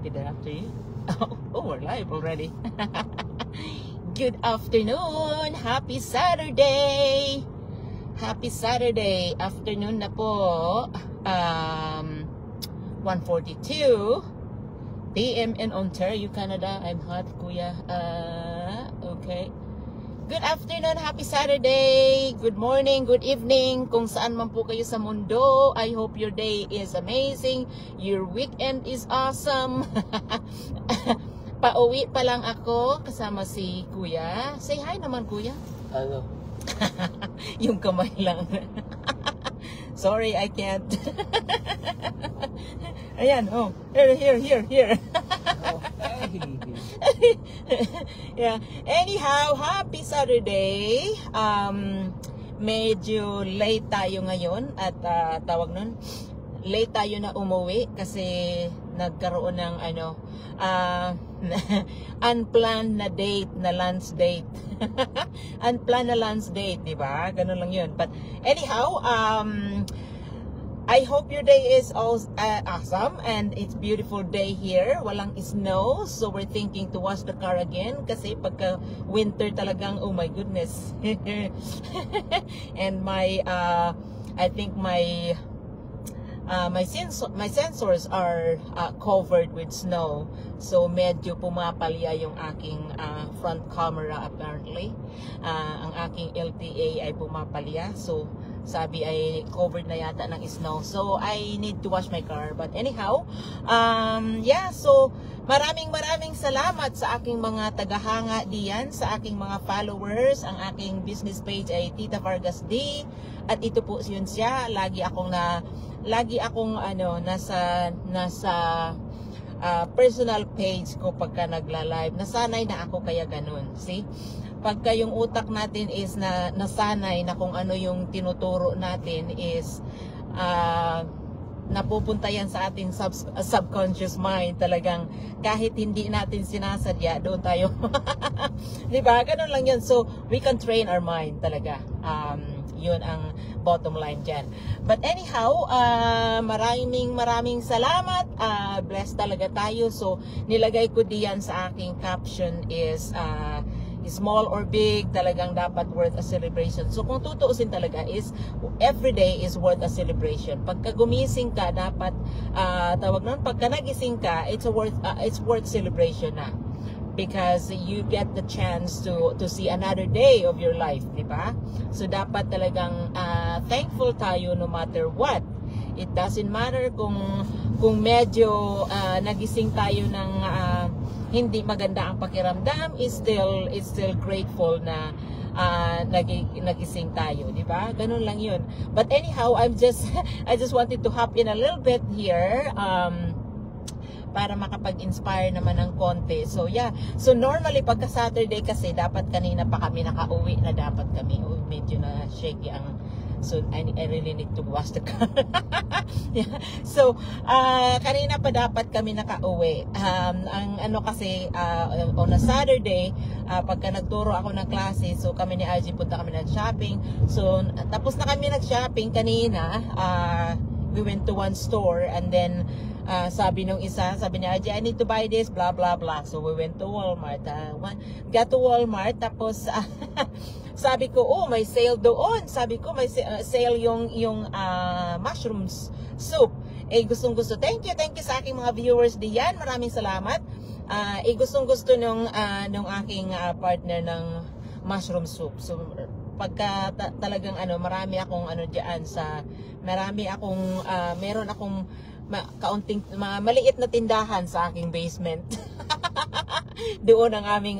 good afternoon. Oh, we're live already. Good afternoon. Happy Saturday. Happy Saturday. Afternoon na po. 1:42 p.m. in Ontario, Canada. I'm hot, kuya. Okay. Good afternoon, happy Saturday, good morning, good evening, kung saan man po kayo sa mundo. I hope your day is amazing, your weekend is awesome. Pauwi pa lang ako kasama si kuya. Say hi naman, kuya. Ano? Yung kamay lang. Sorry, I can't. Ayan, oh, here. Yeah. Anyhow, happy Saturday. Medyo late tayo ngayon at tawag nun, late tayo na umuwi kasi nagkaroon ng unplanned na date, na lunch date. Unplanned na lunch date, di ba? Ganun lang yun. But anyhow, I hope your day is awesome and it's beautiful day here. Walang snow, so we're thinking to wash the car again kasi pagka winter talagang, oh my goodness. And my I think my sensors are covered with snow, so medyo pumapalya yung aking front camera apparently. Ang aking LTA ay pumapalya, so sabi ay covered na yata ng snow, so I need to wash my car. But anyhow, yeah, so maraming salamat sa aking mga tagahanga diyan, sa aking mga followers. Ang aking business page ay Tita Vargas D, at ito po yun siya, lagi akong nasa personal page ko pagka nagla-live. Nasanay na ako kaya ganun. See? Pagka yung utak natin is nasanay na kung ano yung tinuturo natin is napupunta yan sa ating subconscious mind. Talagang kahit hindi natin sinasadya, doon tayo. Diba? Ganun lang yun. So, we can train our mind talaga. Yun ang bottom line dyan. But anyhow, maraming salamat. Blessed talaga tayo. So, nilagay ko diyan sa aking caption is small or big, talagang dapat worth a celebration. So, kung tutuusin talaga is every day is worth a celebration. Pagka gumising ka, dapat tawag nun, pagka nagising ka, it's worth celebration na. Because you get the chance to see another day of your life, di ba? So dapat talagang thankful tayo no matter what. It doesn't matter kung medyo nagising tayo ng hindi maganda ang pakiramdam, is still grateful na nagising tayo, di ba? Ganun lang yun. But anyhow, I just wanted to hop in a little bit here. Para makapag-inspire naman ng konti. So yeah, so normally pagka Saturday kasi dapat kanina pa kami nakauwi na dapat kami. Oh, medyo na shaky ang, so I really need to wash the car. Yeah. So kanina pa dapat kami nakauwi. Ang ano kasi on a Saturday, pagka nagturo ako ng klase, so kami ni RG punta kami ng shopping. So tapos na kami nag-shopping kanina. We went to one store and then sabi nung isa, sabi niya, I need to buy this, blah blah blah. So we went to Walmart. Got to Walmart, tapos sabi ko, oh, may sale doon. Sabi ko, may sale yung mushrooms soup. Gustong-gusto. Thank you sa aking mga viewers diyan. Maraming salamat. Gustong-gusto nung aking partner ng mushroom soup. So pagka talagang marami akong meron akong kaunting maliit na tindahan sa aking basement. Doon ang aming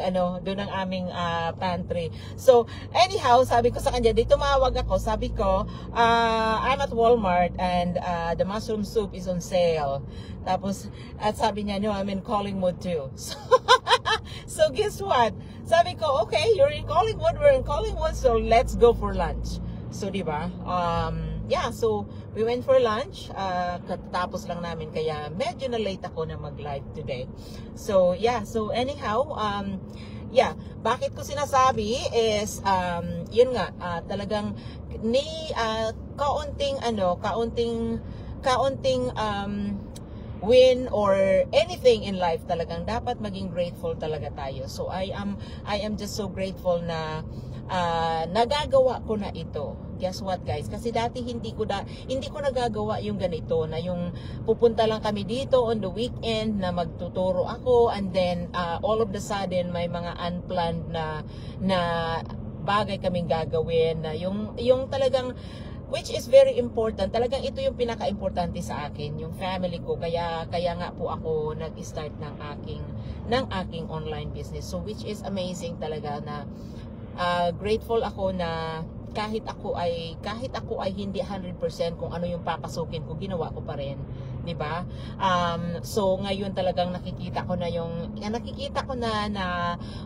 pantry. So anyhow, sabi ko sa kanya, di tumawag ako. Sabi ko, I'm at Walmart and the mushroom soup is on sale. Tapos at sabi niya, no, I'm in Collingwood too. So guess what? Sabi ko, okay, you're in Collingwood, we're in Collingwood, so let's go for lunch. So di ba? Yeah, so we went for lunch. Katapos lang namin, kaya medyo na late ako na mag-live today. So yeah, so anyhow, yeah, bakit ko sinasabi is yun nga, talagang kaunting win or anything in life, talagang dapat maging grateful talaga tayo. So I am just so grateful na nagagawa ko na ito. Guess what, guys? Kasi dati hindi ko nagagawa yung ganito, na yung pupunta lang kami dito on the weekend na magtuturo ako, and then all of the sudden may mga unplanned na bagay kaming gagawin, na yung talagang, which is very important. Talagang ito yung pinaka-importante sa akin, yung family ko. Kaya nga po ako nag-start ng aking online business. So which is amazing talaga, na grateful ako na kahit ako ay hindi 100% kung ano yung papasukin ko, ginawa ko pa rin, 'di ba? So ngayon talagang nakikita ko na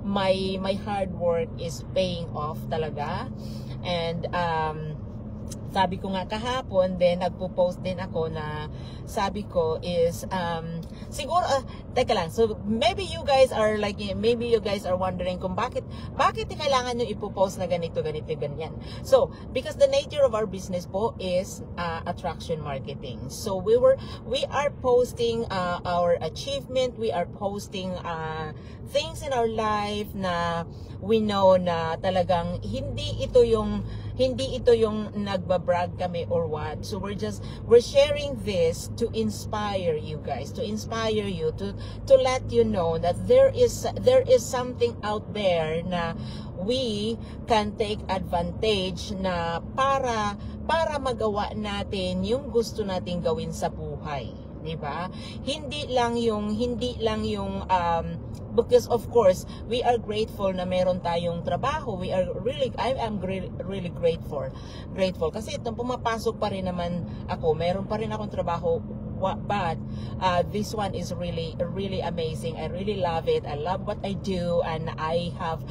my hard work is paying off talaga. And sabi ko nga kahapon, then nagpo-post din ako na sabi ko is siguro teka lang, so maybe you guys are wondering kung bakit kailangan nyo ipo-post na ganito ganyan. So because the nature of our business po is attraction marketing. So we are posting our achievement, we are posting things in our life na we know na talagang hindi ito yung nagbabrag kami or what. So we're sharing this to inspire you guys, to inspire you, to let you know that there is something out there na we can take advantage na para magawa natin yung gusto nating gawin sa buhay. Diba? Hindi lang yung because of course we are grateful na meron tayong trabaho. I am really grateful kasi itong pumapasok pa rin naman ako, meron pa rin akong trabaho, but this one is really amazing. I really love it. I love what I do, and I have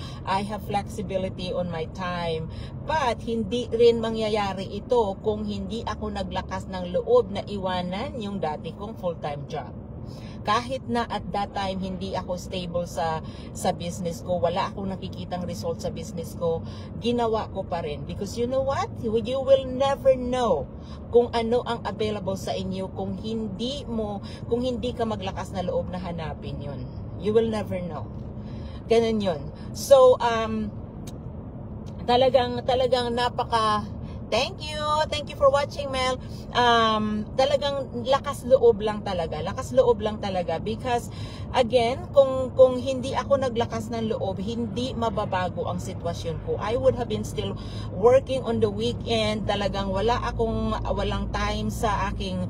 flexibility on my time. But hindi rin mangyayari ito kung hindi ako naglakas ng loob na iwanan yung dati kong full-time job. Kahit na at that time hindi ako stable sa business ko, wala akong nakikitang result sa business ko, ginawa ko pa rin. Because you know what? You will never know kung ano ang available sa inyo kung hindi ka maglakas na loob na hanapin yun. You will never know. Ganun yun. So, talagang Thank you for watching, Mel. Talagang lakas loob lang talaga because again, kung hindi ako naglakas ng loob, hindi mababago ang sitwasyon ko. I would have been still working on the weekend. Talagang walang time sa aking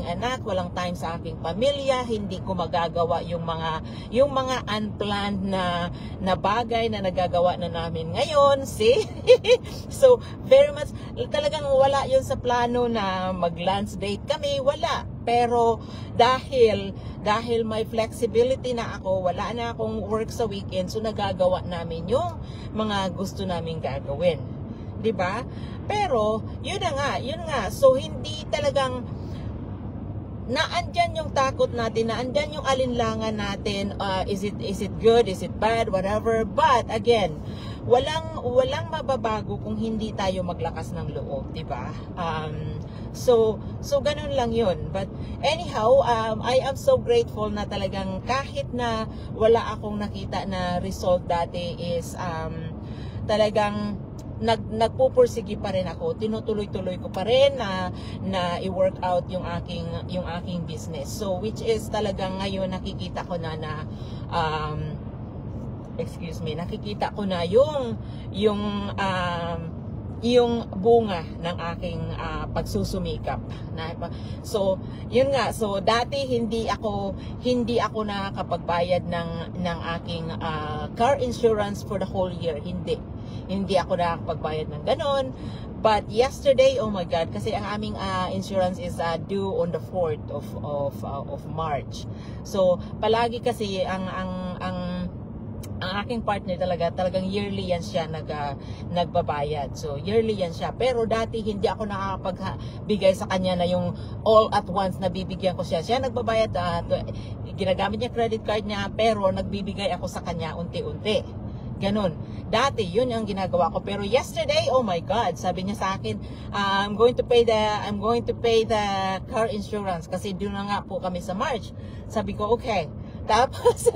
anak, walang time sa aking pamilya, hindi ko magagawa yung mga unplanned na bagay na nagagawa na namin ngayon. See? So, very much talagang wala yun sa plano na mag-lunch date kami, wala. Pero dahil may flexibility na ako, wala na akong work sa weekend, so nagagawa namin yung mga gusto naming gagawin. 'Di ba? Pero yun nga. So hindi talagang naandyan yung takot natin, naandyan yung alinlangan natin, is it good, is it bad, whatever. But again, walang mababago kung hindi tayo maglakas ng loob, 'di ba? So ganun lang 'yun. But anyhow, I am so grateful na talagang kahit na wala akong nakita na result dati is talagang nagpupursige pa rin ako, tinutuloy-tuloy ko pa rin na i-work out yung aking business. So which is talagang ngayon nakikita ko na nakikita ko na yung bunga ng aking pagsusumikap. So, yun nga. So, dati hindi ako nakakapagbayad ng aking car insurance for the whole year. Hindi ako nakakapagbayad ng ganon. But yesterday, oh my God, kasi ang aming insurance is due on the 4th of March. So, palagi kasi ang aking partner talagang yearly yan siya nagbabayad. So yearly yan siya. Pero dati hindi ako nakakapagbigay sa kanya na yung all at once na bibigyan ko siya. Siya nagbabayad, ginagamit niya credit card niya, pero nagbibigay ako sa kanya unti-unti. Ganon. Dati, yun ang ginagawa ko. Pero yesterday, oh my God, sabi niya sa akin, I'm going to pay the car insurance kasi doon na nga po kami sa March. Sabi ko, okay. Tapos,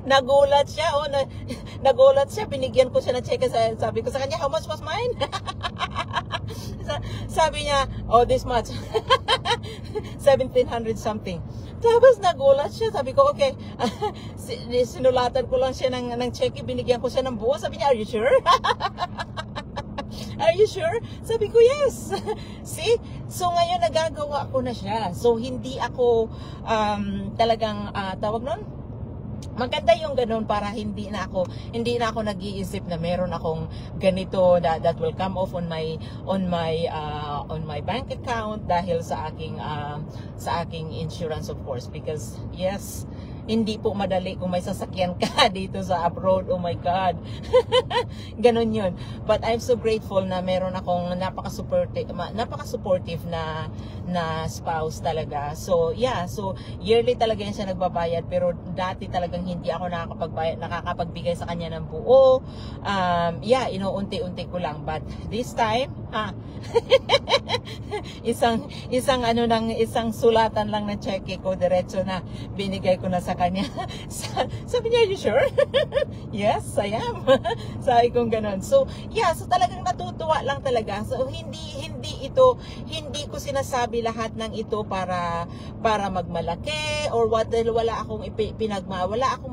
nagulat siya, nagulat siya, binigyan ko siya ng check, sabi ko sa kanya, how much was mine? Sabi niya, oh, this much. 1,700 something. Tapos nagulat siya, sabi ko, okay, sinulatan ko lang siya ng check, binigyan ko siya ng buo, sabi niya, are you sure? Are you sure? Sabi ko, yes. See? So, ngayon nagagawa ko na siya. So, hindi ako talagang, tawag nun? Maganda yung ganun para hindi na ako nag-iisip na meron akong ganito that will come off on my bank account dahil sa aking insurance, of course, because yes, hindi po madali kung may sasakyan ka dito sa abroad. Oh my God. Ganon yun. But I'm so grateful na meron akong napaka-supportive na spouse talaga. So, yeah. So, yearly talaga yan siya nagbabayad. Pero dati talagang hindi ako nakakapagbigay sa kanya ng buo. Yeah, inuunti-unti ko lang. But this time, isang sulatan lang ng cheque ko, diretso na binigay ko na sa kanya. Sabi niya, you sure? Yes, I am. Sabi kong ganun. So, yeah, so talagang natutuwa lang talaga. So, hindi ko sinasabi lahat ng ito para magmalaki or what, dahil wala akong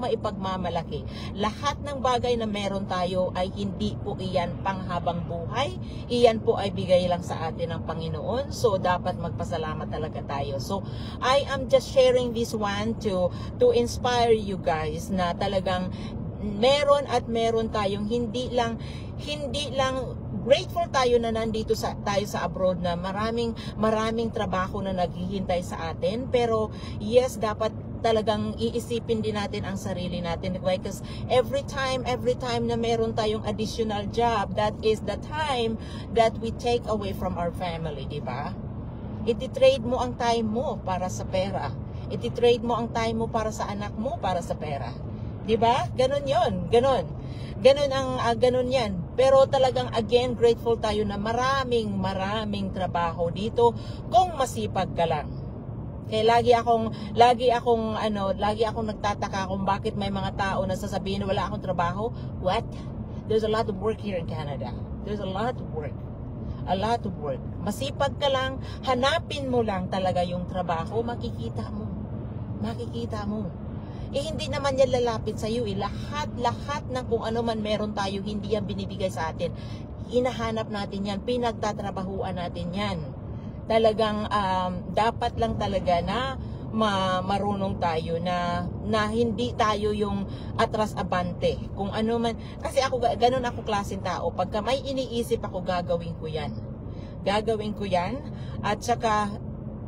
maipagmamalaki. Lahat ng bagay na meron tayo ay hindi po iyan panghabang buhay. Iyan po ay bigay lang sa atin ng Panginoon. So, dapat magpasalamat talaga tayo. So, I am just sharing this one to inspire you guys na talagang meron tayong hindi lang grateful tayo na nandito tayo sa abroad na maraming trabaho na naghihintay sa atin. Pero yes, dapat talagang iisipin din natin ang sarili natin, because every time na meron tayong additional job, that is the time that we take away from our family, di ba? Iti-trade mo ang time mo para sa pera. Iti-trade mo ang time mo para sa anak mo, para sa pera. 'Di ba? Ganon 'yon. Ganon yan. Pero talagang again grateful tayo na maraming trabaho dito kung masipag ka lang. Kaya lagi akong nagtataka kung bakit may mga tao na sasabihin na wala akong trabaho. What? There's a lot of work here in Canada. There's a lot of work. A lot of work. Masipag ka lang, hanapin mo lang talaga yung trabaho, makikita mo. Hindi naman yan lalapit sa iyo. Lahat ng kung ano man meron tayo, hindi yan binibigay sa atin. Hinahanap natin yan, pinagtatrabahuan natin yan. Talagang dapat lang talaga na marunong tayo na hindi tayo yung atras-abante. Kung ano man, kasi ganun ako klaseng tao. Pagka may iniisip ako, gagawin ko yan. At saka,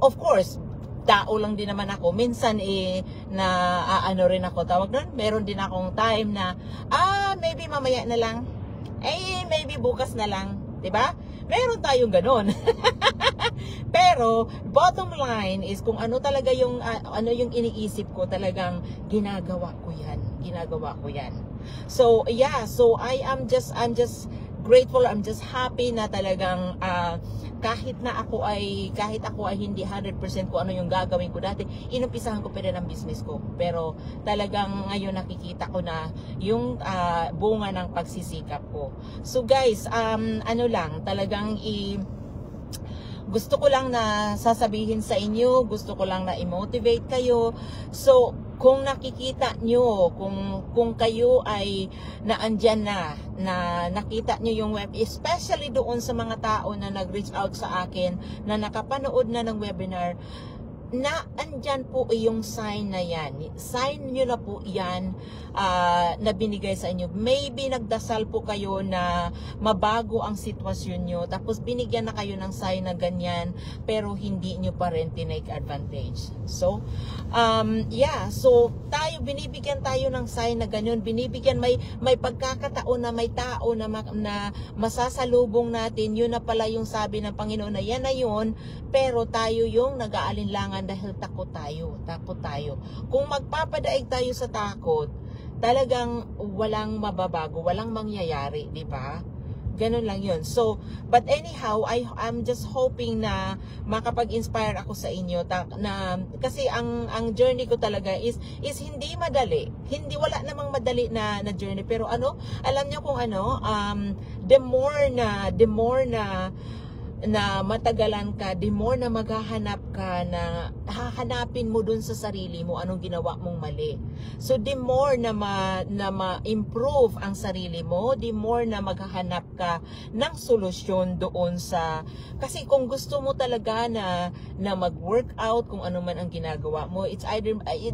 of course, tao lang din naman ako. Minsan rin ako, tawag doon, meron din akong time na maybe mamaya na lang, maybe bukas na lang, 'di ba? Meron tayong ganoon. Pero bottom line is kung ano talaga yung yung iniisip ko, talagang ginagawa ko yan. So yeah, so I'm just grateful, I'm just happy na talagang kahit ako ay hindi 100% kung ano yung gagawin ko dati, inumpisahan ko pa rin ang business ko. Pero talagang ngayon nakikita ko na yung bunga ng pagsisikap ko. So guys, talagang gusto ko lang na sasabihin sa inyo, gusto ko lang na i-motivate kayo. So, kung nakikita nyo, kung kayo ay naandyan na nakita nyo yung web, especially doon sa mga tao na nag-reach out sa akin, na nakapanood na ng webinar, na andyan po yung sign na yan. Sign nyo na po yan na binigay sa inyo. Maybe nagdasal po kayo na mabago ang sitwasyon nyo, tapos binigyan na kayo ng sign na ganyan, pero hindi nyo pa rin tinake advantage. So, yeah, so binibigyan tayo ng sign na ganyan, binibigyan, may pagkakataon na may tao na masasalubong natin, yun na pala yung sabi ng Panginoon na yan na yun, pero tayo yung nag-aalinlangan dahil takot tayo. Kung magpapadaig tayo sa takot, talagang walang mababago, walang mangyayari, di ba? Ganun lang yun. So, but anyhow, I'm just hoping na makapag-inspire ako sa inyo na kasi ang journey ko talaga is hindi madali. Wala namang madali na journey, pero alam niyo kung the more na matagalan ka, the more na maghahanap ka na hahanapin mo dun sa sarili mo anong ginawa mong mali. So the more na ma-improve ang sarili mo, the more na maghahanap ka ng solusyon doon kasi kung gusto mo talaga na mag-workout kung ano man ang ginagawa mo, it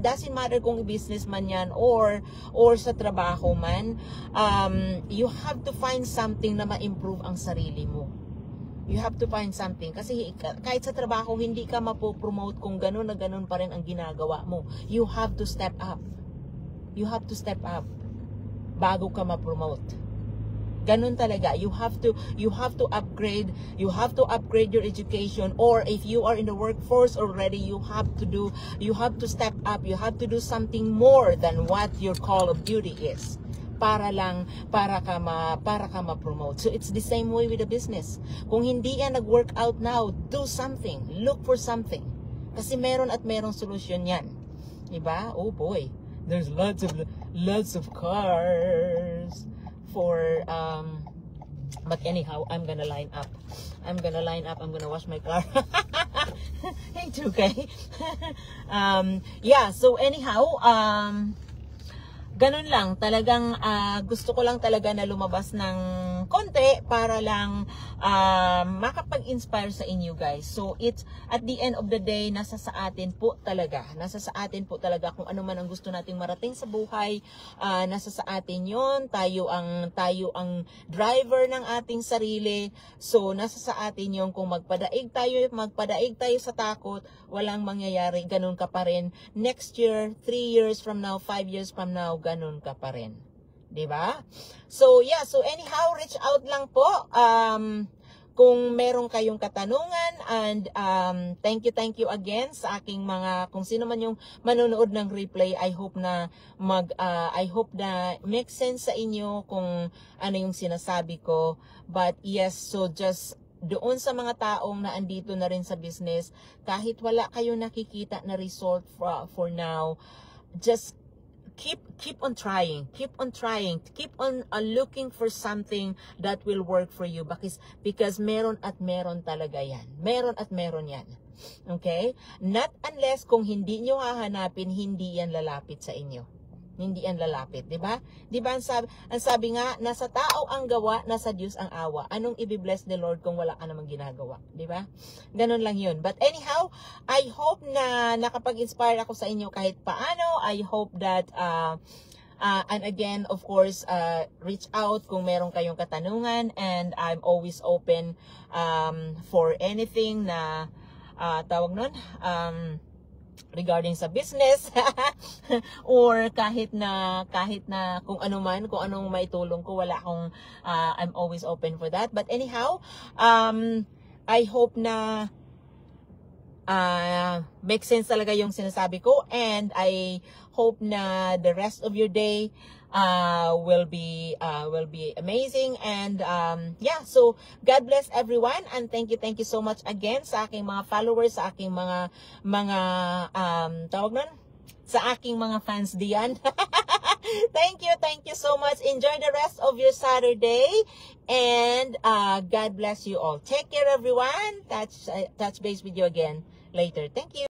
doesn't matter kung business man yan or sa trabaho man, you have to find something na ma-improve ang sarili mo. You have to find something. Kasi kahit sa trabaho, hindi ka mapopromote kung ganun na ganun pa rin ang ginagawa mo. You have to step up. You have to step up bago ka ma-promote. Ganun talaga. You have to upgrade. You have to upgrade your education, or if you are in the workforce already, you have to step up. You have to do something more than what your call of duty is. Para ka ma-promote. So it's the same way with the business. Kung hindi yan nag-work out now, do something. Look for something. Kasi meron solusyon yan. Diba? Oh boy. There's lots of cars for but anyhow, I'm gonna line up. I'm gonna wash my car. It's okay. Yeah, so anyhow, ganun lang, talagang gusto ko lang talaga na lumabas ng konti para lang makapag-inspire sa inyo guys. So it's at the end of the day, nasa sa atin po talaga kung ano man ang gusto nating marating sa buhay. Nasa sa atin yon, tayo ang driver ng ating sarili. So nasa sa atin yon, kung magpadaig tayo sa takot, walang mangyayari, ganun ka pa rin next year, 3 years from now, 5 years from now, ganun ka pa rin. Diba? So, yeah. So, anyhow, reach out lang po. Kung meron kayong katanungan, and thank you again sa aking kung sino man yung manonood ng replay. I hope na make sense sa inyo kung ano yung sinasabi ko. But yes, so just doon sa mga taong na andito na rin sa business, kahit wala kayong nakikita na result for now, just keep on trying, keep on looking for something that will work for you, because meron talaga yan, meron yan. Okay? Not unless kung hindi nyo hahanapin, hindi yan lalapit sa inyo. Hindi yan lalapit, di ba? Di ba ang sabi nga, nasa tao ang gawa, nasa Diyos ang awa. Anong i-bless the Lord kung wala ka namang ginagawa, di ba? Ganun lang yun. But anyhow, I hope na nakapag-inspire ako sa inyo kahit paano. I hope that and again, of course, reach out kung meron kayong katanungan, and I'm always open for anything na tawag nun, regarding sa business or kahit na kung anong maitulong ko, wala akong I'm always open for that. But anyhow, I hope na make sense talaga yung sinasabi ko, and I hope na the rest of your day will be amazing. And yeah, so God bless everyone, and thank you so much again sa aking mga followers, sa aking mga tawag nun, sa aking mga fans diyan. Thank you so much. Enjoy the rest of your Saturday, and God bless you all. Take care everyone. Touch base with you again later. Thank you.